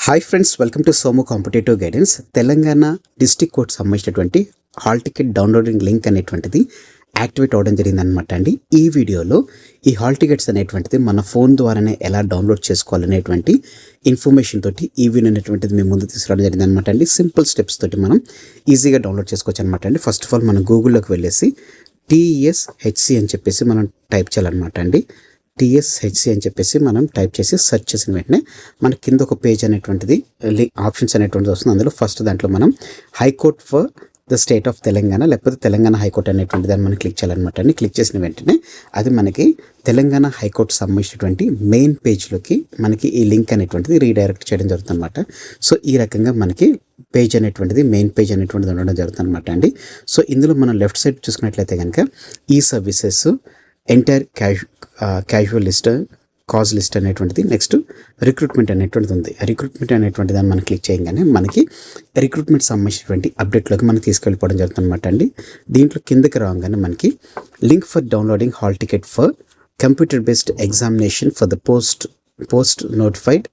Hi friends, welcome to Somu competitive guidance. Telangana district court సంబంధించినటువంటి hall ticket downloading link అనేటువంటిది activate అవ్వడం జరిగిందనమాట అండి. ఈ వీడియోలో ఈ హాల్ టికెట్స్ అనేటువంటిది మన ఫోన్ ద్వారానే ఎలా డౌన్లోడ్ చేసుకోవాలనేటువంటి ఇన్ఫర్మేషన్ తోటి ఈ వీడియో అనేటువంటిది మేము ముందు తీసుకురావడం జరిగింది అనమాట అండి. సింపుల్ స్టెప్స్ తోటి మనం ఈజీగా డౌన్లోడ్ చేసుకోవచ్చు అనమాట అండి. ఫస్ట్ ఆఫ్ ఆల్ మనం గూగుల్లోకి వెళ్ళేసి TSHC అని చెప్పేసి మనం టైప్ చేయాలన్నమాట అండి. TSHC అని చెప్పేసి మనం టైప్ చేసి సెర్చ్ చేసిన వెంటనే మన కింద ఒక పేజ్ అనేటువంటిది ఆప్షన్స్ అనేటువంటిది వస్తుంది. అందులో ఫస్ట్ దాంట్లో మనం high court for the state of Telangana లేకపోతే తెలంగాణ హైకోర్టు అనేటువంటి దాన్ని మనం క్లిక్ చేయాలన్నమాట అండి. క్లిక్ చేసిన వెంటనే అది మనకి తెలంగాణ హైకోర్టు సంబంధించినటువంటి మెయిన్ పేజ్లోకి మనకి ఈ లింక్ అనేటువంటిది రీడైరెక్ట్ చేయడం జరుగుతుంది అనమాట. సో ఈ రకంగా మనకి పేజ్ అనేటువంటిది మెయిన్ పేజ్ అనేటువంటిది ఉండడం జరుగుతుంది అనమాట అండి. సో ఇందులో మనం లెఫ్ట్ సైడ్ చూసుకున్నట్లయితే కనుక ఈ services entire casual list, cause list అనేటువంటిది, నెక్స్ట్ రిక్రూట్మెంట్ అనేటువంటిది ఉంది. రిక్రూట్మెంట్ అనేటువంటి దాన్ని మనం క్లిక్ చేయగానే మనకి రిక్రూట్మెంట్ సంబంధించినటువంటి అప్డేట్లోకి మనకి తీసుకెళ్ళిపోవడం జరుగుతుంది అనమాట అండి. దీంట్లో కిందకి రాగానే మనకి link for downloading hall ticket for computer based examination for the post notified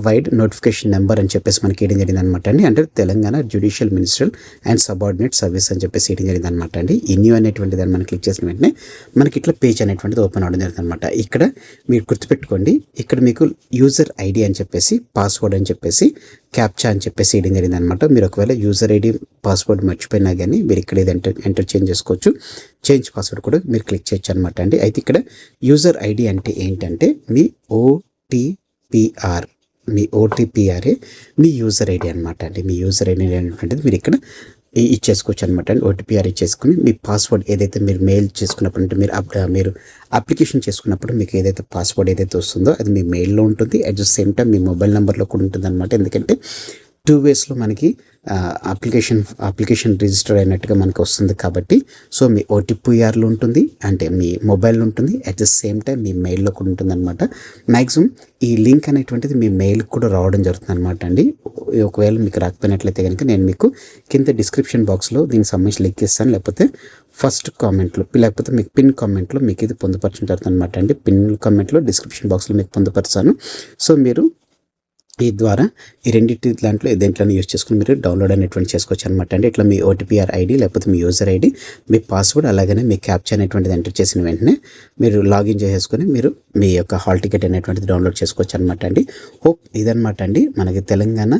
wide notification number అని చెప్పేసి మనకి వేయడం జరిగింది అనమాట అండి. అంటే Telangana judicial menstrual and subordinate service అని చెప్పేసి వేయడం జరిగింది అనమాట అండి. ఈ న్యూ అనేటువంటి దాన్ని మనం క్లిక్ చేసిన వెంటనే మనకి ఇట్లా పేజ్ అనేటువంటిది ఓపెన్ అవ్వడం జరుగుతుంది అనమాట. ఇక్కడ మీరు గుర్తుపెట్టుకోండి, ఇక్కడ మీకు యూజర్ ఐడి అని చెప్పేసి, పాస్వర్డ్ అని చెప్పేసి, క్యాప్చా అని చెప్పేసి వేయడం జరిగింది అనమాట. మీరు ఒకవేళ యూజర్ ఐడి పాస్వర్డ్ మర్చిపోయినా కానీ మీరు ఇక్కడ ఏది ఎంటర్ చేంజ్ చేసుకోవచ్చు. చేంజ్ పాస్వర్డ్ కూడా మీరు క్లిక్ చేయొచ్చు అనమాట అండి. అయితే ఇక్కడ యూజర్ ఐడి అంటే ఏంటంటే మీ ఓటీపీఆర్ఏ మీ యూజర్ ఐడి అనమాట అండి. మీ యూజర్ ఐడి అనేటువంటిది మీరు ఇక్కడ ఇచ్చేసుకోవచ్చు అనమాట అండి. ఓటీపీఆర్ ఇచ్చేసుకుని మీ పాస్వర్డ్ ఏదైతే మీరు మెయిల్ చేసుకున్నప్పుడు అంటే మీరు అప్లికేషన్ చేసుకున్నప్పుడు మీకు ఏదైతే పాస్వర్డ్ ఏదైతే వస్తుందో అది మీ మెయిల్లో ఉంటుంది. At the same time me mobile నెంబర్లో కూడా ఉంటుంది అనమాట. ఎందుకంటే 2 waysలో మనకి అప్లికేషన్ రిజిస్టర్ అయినట్టుగా మనకు వస్తుంది కాబట్టి, సో మీ ఓటీపీఆర్లో ఉంటుంది, అంటే మీ మొబైల్లో ఉంటుంది, అట్ ద సేమ్ టైం మీ మెయిల్లో కూడా ఉంటుంది అనమాట. మ్యాక్సిమం ఈ లింక్ అనేటువంటిది మీ మెయిల్కి కూడా రావడం జరుగుతుంది అనమాట అండి. ఒకవేళ మీకు రాకపోయినట్లయితే కనుక నేను మీకు కింద డిస్క్రిప్షన్ బాక్స్లో దీనికి సంబంధించి లింక్ ఇస్తాను, లేకపోతే ఫస్ట్ కామెంట్లో లేకపోతే మీకు పిన్ కామెంట్లో మీకు ఇది పొందుపరచడం జరుగుతుంది అనమాట అండి. పిన్ కామెంట్లో డిస్క్రిప్షన్ బాక్స్లో మీకు పొందుపరుస్తాను. సో మీరు ఈ ద్వారా ఈ రెండింటి దాంట్లో దేంట్లో యూజ్ చేసుకుని మీరు డౌన్లోడ్ అనేటువంటి చేసుకోవచ్చు అనమాట అండి. ఇట్లా మీ ఓటీపీఆర్ ఐడి లేకపోతే మీ యూజర్ ఐడి, మీ పాస్వర్డ్, అలాగనే మీ క్యాప్చా అనేటువంటిది ఎంటర్ చేసిన వెంటనే మీరు లాగిన్ చేసేసుకొని మీరు మీ యొక్క హాల్ టికెట్ అనేటువంటిది డౌన్లోడ్ చేసుకోవచ్చు అనమాట అండి. హోప్ ఇదనమాట అండి మనకి తెలంగాణ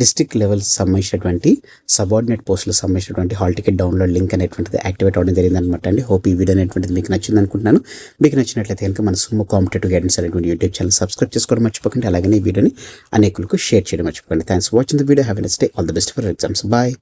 డిస్ట్రిక్ట్ లెవెల్ సంబంధించినటువంటి సబార్డినేట్ పోస్టులకు సంబంధించినటువంటి హాల్ టికెట్ డౌన్లోడ్ లింక్ అనేటువంటిది యాక్టివేట్ అవ్వడం జరిగింది అనమాట అండి. హోప్ ఈ వీడియో అనేటువంటిది మీకు నచ్చింది అనుకుంటున్నాను. మీకు నచ్చినట్లయితే కనుక మన సోము కాంపిటేటివ్ గైడెన్స్ అనేటువంటి యూట్యూబ్ ఛానల్ సబ్స్క్రైబ్ చేసుకోవడం మర్చిపోకండి. అలాగే ఈ వీడియోని అనేకులకు షేర్ చేయడం మర్చిపోకండి. Thanks for watching the video. Have a nice day. All the best for exams. Bye.